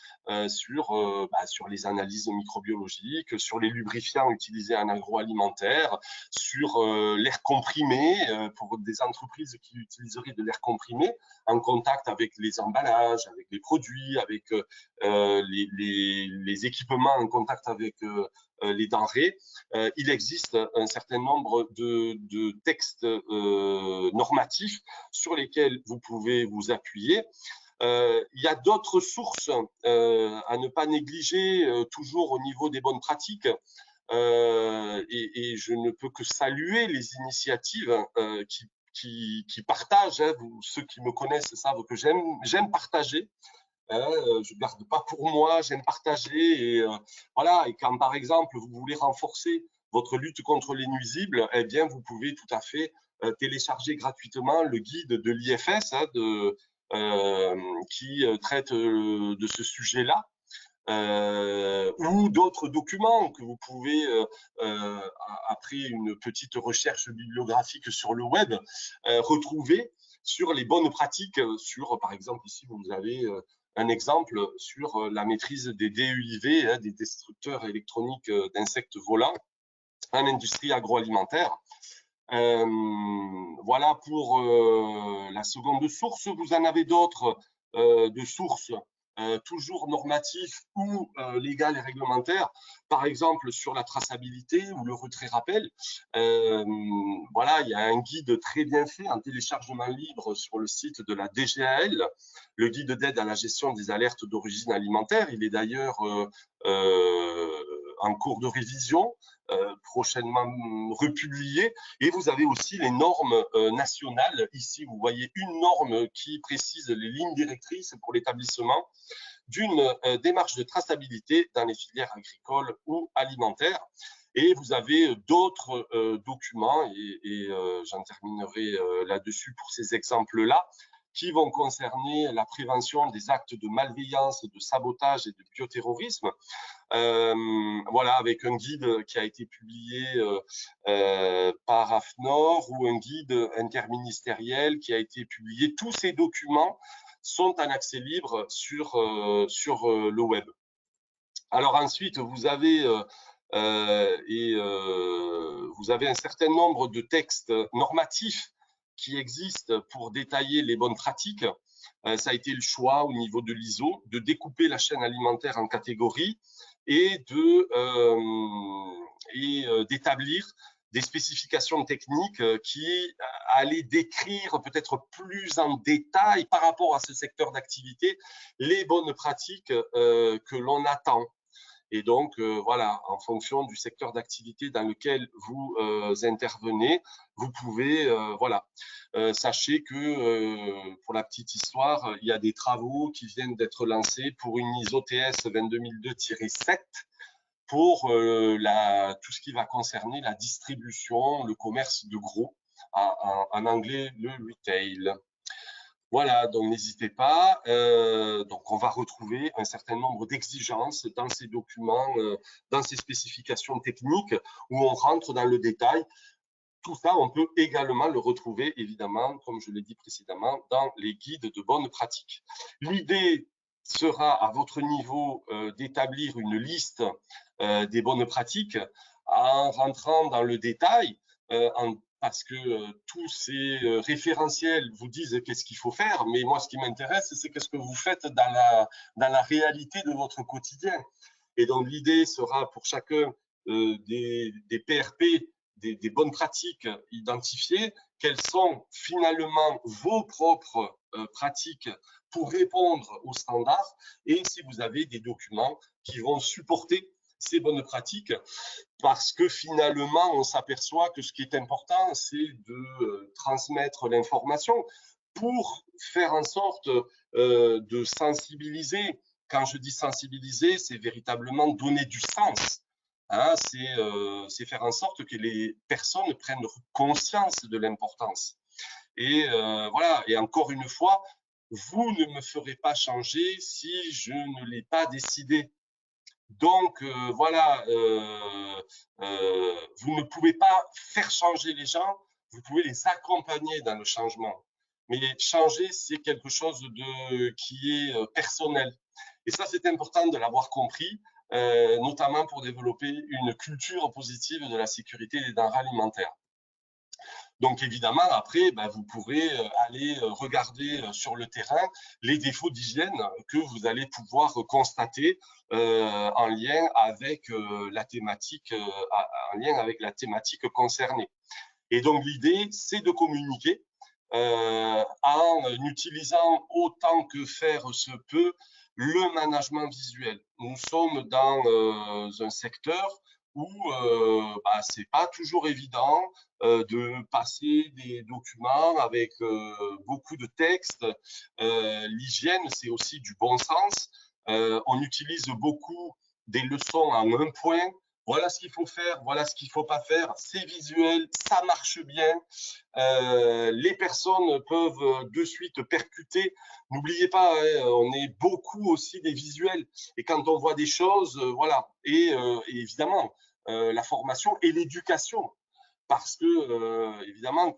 sur les analyses microbiologiques, sur les lubrifiants utilisés en agroalimentaire, sur l'air comprimé pour des entreprises qui utiliseraient de l'air comprimé en contact avec les emballages, avec les produits, avec les équipements, en contact avec les denrées. Il existe un certain nombre de textes normatifs sur lesquels vous pouvez vous appuyer. Il y a d'autres sources à ne pas négliger, toujours au niveau des bonnes pratiques. Et je ne peux que saluer les initiatives qui partagent. Ceux qui me connaissent savent que j'aime partager. Je garde pas pour moi, j'aime partager. Et voilà. Et quand par exemple vous voulez renforcer votre lutte contre les nuisibles, eh bien vous pouvez tout à fait télécharger gratuitement le guide de l'IFS qui traite de ce sujet-là. Ou d'autres documents que vous pouvez, après une petite recherche bibliographique sur le web, retrouver sur les bonnes pratiques, sur, par exemple, ici, vous avez un exemple sur la maîtrise des DEIV, des destructeurs électroniques d'insectes volants en industrie agroalimentaire. Voilà pour la seconde source. Vous en avez d'autres de sources toujours normatifs ou légales et réglementaires, par exemple sur la traçabilité ou le retrait-rappel. Voilà, il y a un guide très bien fait en téléchargement libre sur le site de la DGAL, le guide d'aide à la gestion des alertes d'origine alimentaire. Il est d'ailleurs en cours de révision, prochainement republié. Et vous avez aussi les normes nationales. Ici, vous voyez une norme qui précise les lignes directrices pour l'établissement d'une démarche de traçabilité dans les filières agricoles ou alimentaires. Et vous avez d'autres documents, et j'en terminerai là-dessus pour ces exemples-là, qui vont concerner la prévention des actes de malveillance, de sabotage et de bioterrorisme. Voilà, avec un guide qui a été publié par AFNOR ou un guide interministériel qui a été publié. Tous ces documents sont en accès libre sur le web. Alors ensuite, vous avez vous avez un certain nombre de textes normatifs qui existent pour détailler les bonnes pratiques. Ça a été le choix au niveau de l'ISO de découper la chaîne alimentaire en catégories et d'établir des spécifications techniques qui allaient décrire peut-être plus en détail par rapport à ce secteur d'activité les bonnes pratiques que l'on attend. Et donc, voilà, en fonction du secteur d'activité dans lequel vous intervenez, vous pouvez, voilà, sachez que, pour la petite histoire, il y a des travaux qui viennent d'être lancés pour une ISO TS 22002-7 pour tout ce qui va concerner la distribution, le commerce de gros, en anglais le retail. Voilà, donc n'hésitez pas. Donc on va retrouver un certain nombre d'exigences dans ces documents, dans ces spécifications techniques où on rentre dans le détail. Tout ça, on peut également le retrouver, évidemment, comme je l'ai dit précédemment, dans les guides de bonnes pratiques. L'idée sera à votre niveau d'établir une liste des bonnes pratiques en rentrant dans le détail, parce que tous ces référentiels vous disent qu'est-ce qu'il faut faire, mais moi, ce qui m'intéresse, c'est qu'est-ce que vous faites dans la réalité de votre quotidien. Et donc, l'idée sera pour chacun des PRP, des bonnes pratiques identifiées, quelles sont finalement vos propres pratiques pour répondre aux standards, et si vous avez des documents qui vont supporter ces bonnes pratiques, parce que finalement, on s'aperçoit que ce qui est important, c'est de transmettre l'information pour faire en sorte de sensibiliser. Quand je dis sensibiliser, c'est véritablement donner du sens. Hein, c'est faire en sorte que les personnes prennent conscience de l'importance. Et voilà, et encore une fois, vous ne me ferez pas changer si je ne l'ai pas décidé. Donc voilà, vous ne pouvez pas faire changer les gens, vous pouvez les accompagner dans le changement. Mais changer, c'est quelque chose qui est personnel. Et ça, c'est important de l'avoir compris, notamment pour développer une culture positive de la sécurité des denrées alimentaires. Donc évidemment, après, vous pourrez aller regarder sur le terrain les défauts d'hygiène que vous allez pouvoir constater en lien avec la thématique, concernée. Et donc l'idée, c'est de communiquer en utilisant autant que faire se peut le management visuel. Nous sommes dans un secteur où c'est pas toujours évident de passer des documents avec beaucoup de textes. L'hygiène, c'est aussi du bon sens. On utilise beaucoup des leçons en un point. Voilà ce qu'il faut faire, voilà ce qu'il ne faut pas faire. C'est visuel, ça marche bien. Les personnes peuvent de suite percuter. N'oubliez pas, hein, on est beaucoup aussi des visuels. Et quand on voit des choses, voilà. Et évidemment, la formation et l'éducation. Parce que, évidemment,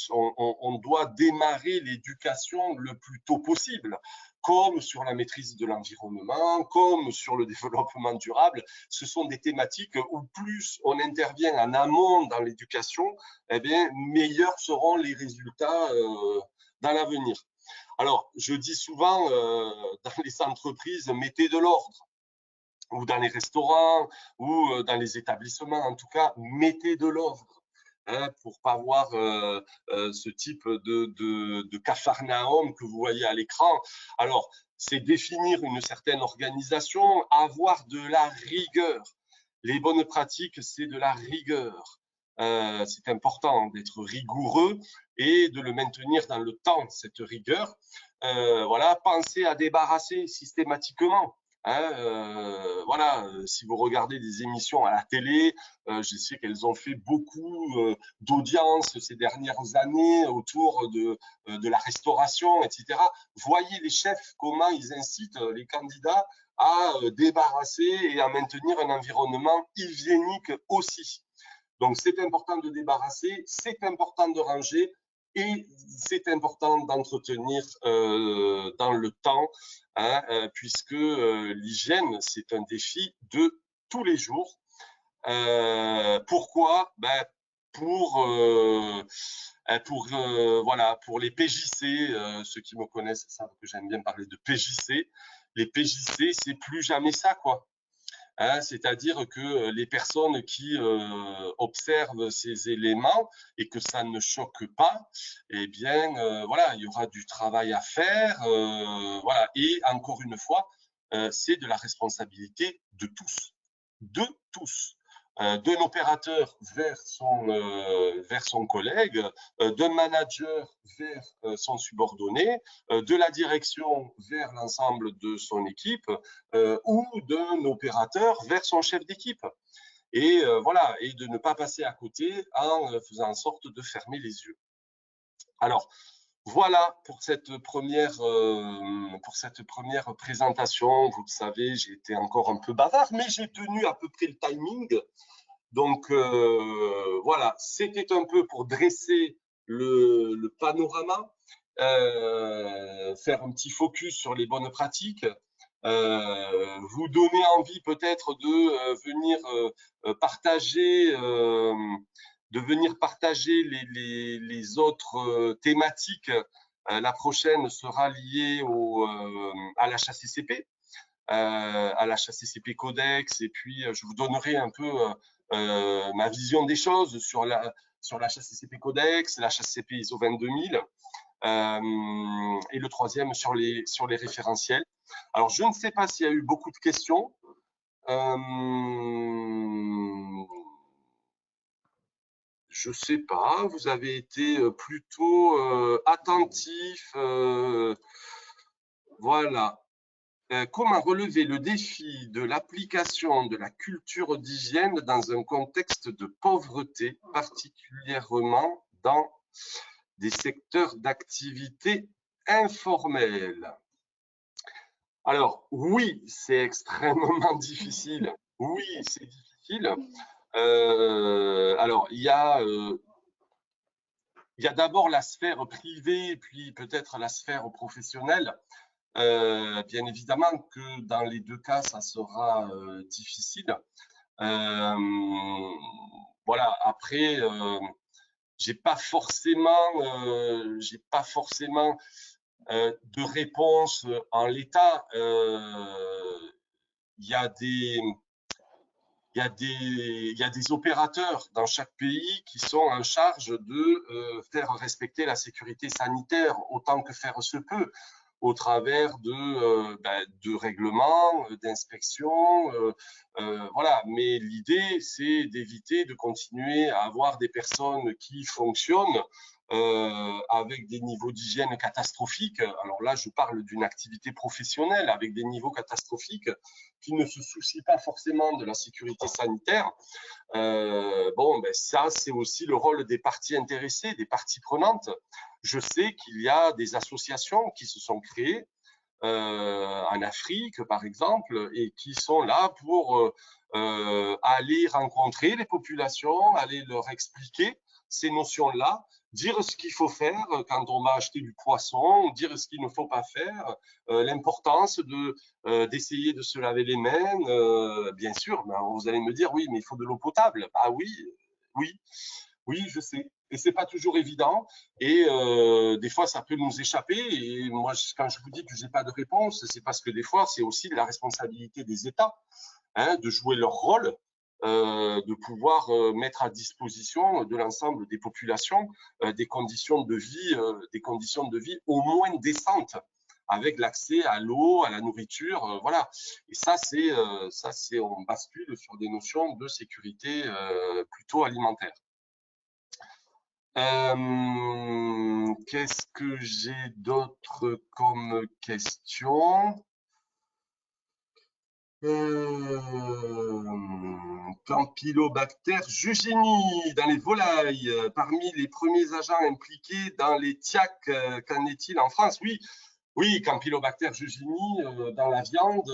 on doit démarrer l'éducation le plus tôt possible, comme sur la maîtrise de l'environnement, comme sur le développement durable. Ce sont des thématiques où plus on intervient en amont dans l'éducation, eh bien, meilleurs seront les résultats dans l'avenir. Alors, je dis souvent dans les entreprises, mettez de l'ordre, ou dans les restaurants, ou dans les établissements, en tout cas, mettez de l'ordre. Hein, pour pas voir ce type de capharnaüm que vous voyez à l'écran. Alors, c'est définir une certaine organisation, avoir de la rigueur. Les bonnes pratiques, c'est de la rigueur. C'est important d'être rigoureux et de le maintenir dans le temps, cette rigueur. Voilà, pensez à débarrasser systématiquement. Hein, voilà, si vous regardez des émissions à la télé, je sais qu'elles ont fait beaucoup d'audience ces dernières années autour de la restauration, etc. Voyez les chefs, comment ils incitent les candidats à débarrasser et à maintenir un environnement hygiénique aussi. Donc, c'est important de débarrasser, c'est important de ranger et c'est important d'entretenir dans le temps, hein, puisque l'hygiène, c'est un défi de tous les jours. Pourquoi? Voilà, pour les PJC, ceux qui me connaissent savent que j'aime bien parler de PJC. Les PJC, c'est plus jamais ça, quoi. hein, c'est-à-dire que les personnes qui observent ces éléments et que ça ne choque pas, eh bien, voilà, il y aura du travail à faire, voilà. Et encore une fois, c'est de la responsabilité de tous. D'un opérateur vers son collègue, d'un manager vers son subordonné, de la direction vers l'ensemble de son équipe, ou d'un opérateur vers son chef d'équipe. Et voilà, et de ne pas passer à côté en faisant en sorte de fermer les yeux. Alors, voilà pour cette première présentation. Vous le savez, j'ai été encore un peu bavard, mais j'ai tenu à peu près le timing. Donc voilà, c'était un peu pour dresser le panorama, faire un petit focus sur les bonnes pratiques, vous donner envie peut-être de venir partager les autres thématiques. La prochaine sera liée à l'HACCP. À l'HACCP Codex, et puis je vous donnerai un peu ma vision des choses sur l'HACCP Codex, l'HACCP ISO 22000, et le troisième sur les référentiels. Alors, je ne sais pas s'il y a eu beaucoup de questions. Je ne sais pas, vous avez été plutôt attentif. Voilà. Comment relever le défi de l'application de la culture d'hygiène dans un contexte de pauvreté, particulièrement dans des secteurs d'activité informels? Alors, oui, c'est extrêmement difficile. Oui, c'est difficile. Alors, il y a d'abord la sphère privée, puis peut-être la sphère professionnelle. Bien évidemment que dans les deux cas, ça sera difficile. Voilà. Après, j'ai pas forcément de réponse en l'état. Il y a des opérateurs dans chaque pays qui sont en charge de faire respecter la sécurité sanitaire autant que faire se peut, au travers de règlements, d'inspections, voilà. Mais l'idée, c'est d'éviter de continuer à avoir des personnes qui fonctionnent avec des niveaux d'hygiène catastrophiques. Alors là, je parle d'une activité professionnelle avec des niveaux catastrophiques qui ne se soucient pas forcément de la sécurité sanitaire. Bon, ben ça, c'est aussi le rôle des parties intéressées, des parties prenantes. Je sais qu'il y a des associations qui se sont créées en Afrique, par exemple, et qui sont là pour aller rencontrer les populations, aller leur expliquer ces notions-là, dire ce qu'il faut faire quand on va acheter du poisson, dire ce qu'il ne faut pas faire, l'importance d'essayer de se laver les mains. Bien sûr, ben, vous allez me dire, oui, mais il faut de l'eau potable. Ah oui, oui, oui, je sais. Et c'est pas toujours évident. Et des fois, ça peut nous échapper. Et moi, quand je vous dis que j'ai pas de réponse, c'est parce que des fois, c'est aussi la responsabilité des États, hein, de jouer leur rôle, de pouvoir mettre à disposition de l'ensemble des populations des conditions de vie au moins décentes, avec l'accès à l'eau, à la nourriture, voilà. Et ça, on bascule sur des notions de sécurité plutôt alimentaire. Qu'est-ce que j'ai d'autre comme question? Campylobacter jejuni dans les volailles, parmi les premiers agents impliqués dans les TIAC, qu'en est-il en France? Oui, oui, Campylobacter jejuni dans la viande,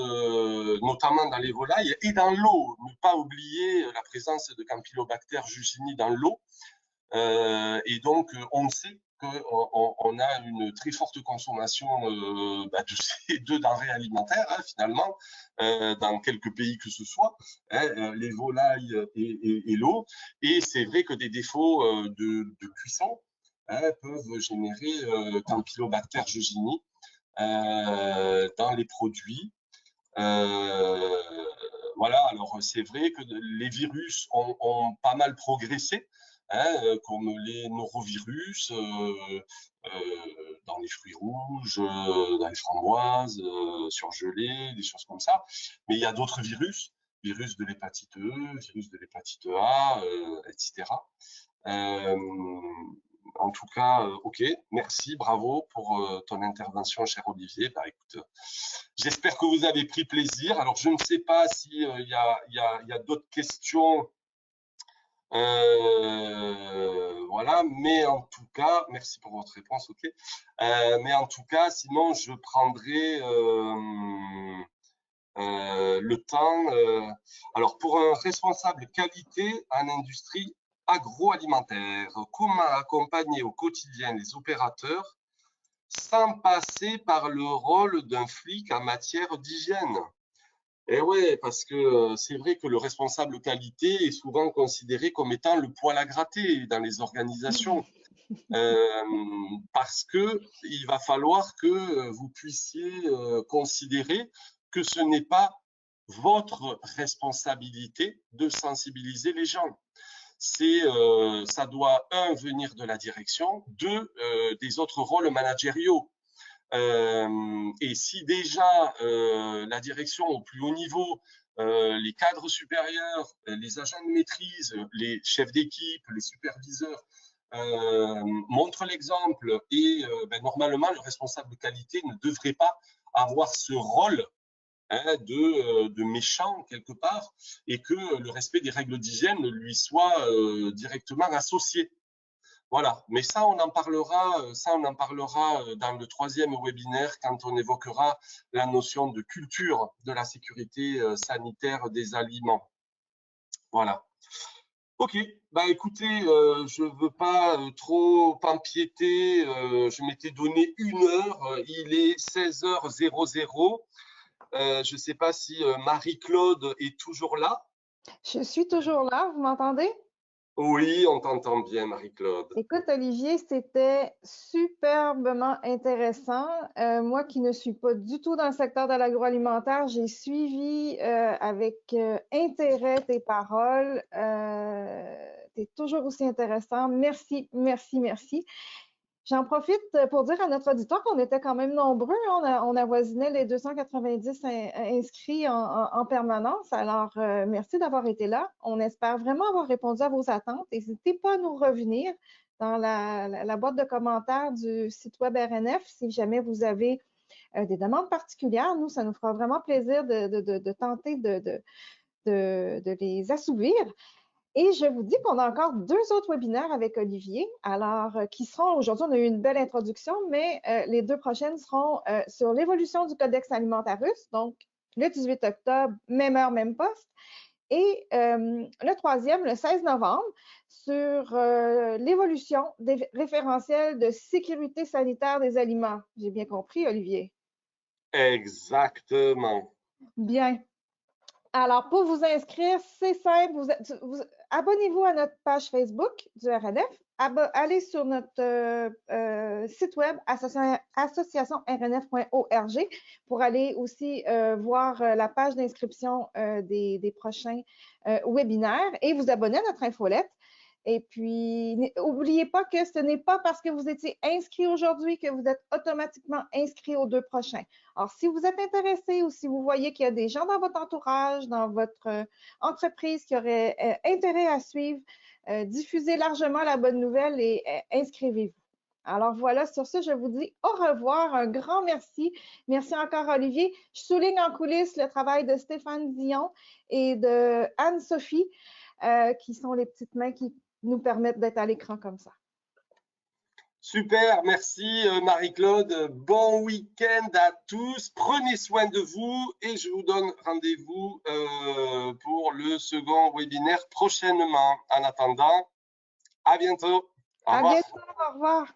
notamment dans les volailles et dans l'eau. Ne pas oublier la présence de Campylobacter jejuni dans l'eau. Et donc, on sait qu'on a une très forte consommation de ces deux denrées alimentaires, hein, finalement, dans quelques pays que ce soit, hein, les volailles et l'eau. Et c'est vrai que des défauts de cuisson, hein, peuvent générer Campylobacter jejuni dans les produits. Voilà, alors c'est vrai que les virus ont pas mal progressé, hein, comme les norovirus dans les fruits rouges, dans les framboises, surgelées, des choses comme ça. Mais il y a d'autres virus, virus de l'hépatite E, virus de l'hépatite A, etc. En tout cas, ok, merci, bravo pour ton intervention, cher Olivier. Bah, écoute, j'espère que vous avez pris plaisir. Alors, je ne sais pas s'il y a d'autres questions. Voilà, mais en tout cas, merci pour votre réponse, ok. Mais en tout cas, sinon, je prendrai le temps. Alors, pour un responsable qualité en industrie agroalimentaire, comment accompagner au quotidien les opérateurs sans passer par le rôle d'un flic en matière d'hygiène? Eh ouais, parce que c'est vrai que le responsable qualité est souvent considéré comme étant le poil à gratter dans les organisations, parce que il va falloir que vous puissiez considérer que ce n'est pas votre responsabilité de sensibiliser les gens. Ça doit, un, venir de la direction, deux, des autres rôles managériaux. Et si déjà la direction au plus haut niveau, les cadres supérieurs, les agents de maîtrise, les chefs d'équipe, les superviseurs montrent l'exemple et normalement le responsable de qualité ne devrait pas avoir ce rôle, hein, de méchant quelque part, et que le respect des règles d'hygiène lui soit directement associé. Voilà, mais ça on en parlera dans le troisième webinaire quand on évoquera la notion de culture de la sécurité sanitaire des aliments. Voilà. Ok, bah écoutez, je veux pas trop empiéter, je m'étais donné 1 heure, il est 16h00. Je ne sais pas si Marie-Claude est toujours là. Je suis toujours là, vous m'entendez? Oui, on t'entend bien, Marie-Claude. Écoute, Olivier, c'était superbement intéressant. Moi qui ne suis pas du tout dans le secteur de l'agroalimentaire, j'ai suivi avec intérêt tes paroles. Tu es toujours aussi intéressant. Merci, merci, merci. J'en profite pour dire à notre auditoire qu'on était quand même nombreux. On avoisinait les 290 inscrits en permanence. Alors, merci d'avoir été là. On espère vraiment avoir répondu à vos attentes. N'hésitez pas à nous revenir dans la boîte de commentaires du site web RNF si jamais vous avez des demandes particulières. Nous, ça nous fera vraiment plaisir de tenter de les assouvir. Et je vous dis qu'on a encore 2 autres webinaires avec Olivier, alors qui seront, aujourd'hui on a eu une belle introduction, mais les 2 prochaines seront sur l'évolution du Codex Alimentarius, donc le 18 octobre, même heure, même poste, et le troisième, le 16 novembre, sur l'évolution des référentiels de sécurité sanitaire des aliments. J'ai bien compris, Olivier? Exactement. Bien. Alors, pour vous inscrire, c'est simple. Abonnez-vous à notre page Facebook du RNF. Allez sur notre site web associationrnf.org pour aller aussi voir la page d'inscription des prochains webinaires et vous abonner à notre infolette. Et puis, n'oubliez pas que ce n'est pas parce que vous étiez inscrit aujourd'hui que vous êtes automatiquement inscrit aux 2 prochains. Alors, si vous êtes intéressé ou si vous voyez qu'il y a des gens dans votre entourage, dans votre entreprise qui auraient intérêt à suivre, diffusez largement la bonne nouvelle et inscrivez-vous. Alors voilà, sur ce, je vous dis au revoir, un grand merci. Merci encore, Olivier. Je souligne en coulisses le travail de Stéphane Dion et de Anne-Sophie, qui sont les petites mains qui nous permettent d'être à l'écran comme ça. Super, merci Marie-Claude. Bon week-end à tous. Prenez soin de vous et je vous donne rendez-vous pour le second webinaire prochainement. En attendant, à bientôt. Au revoir. À bientôt, au revoir.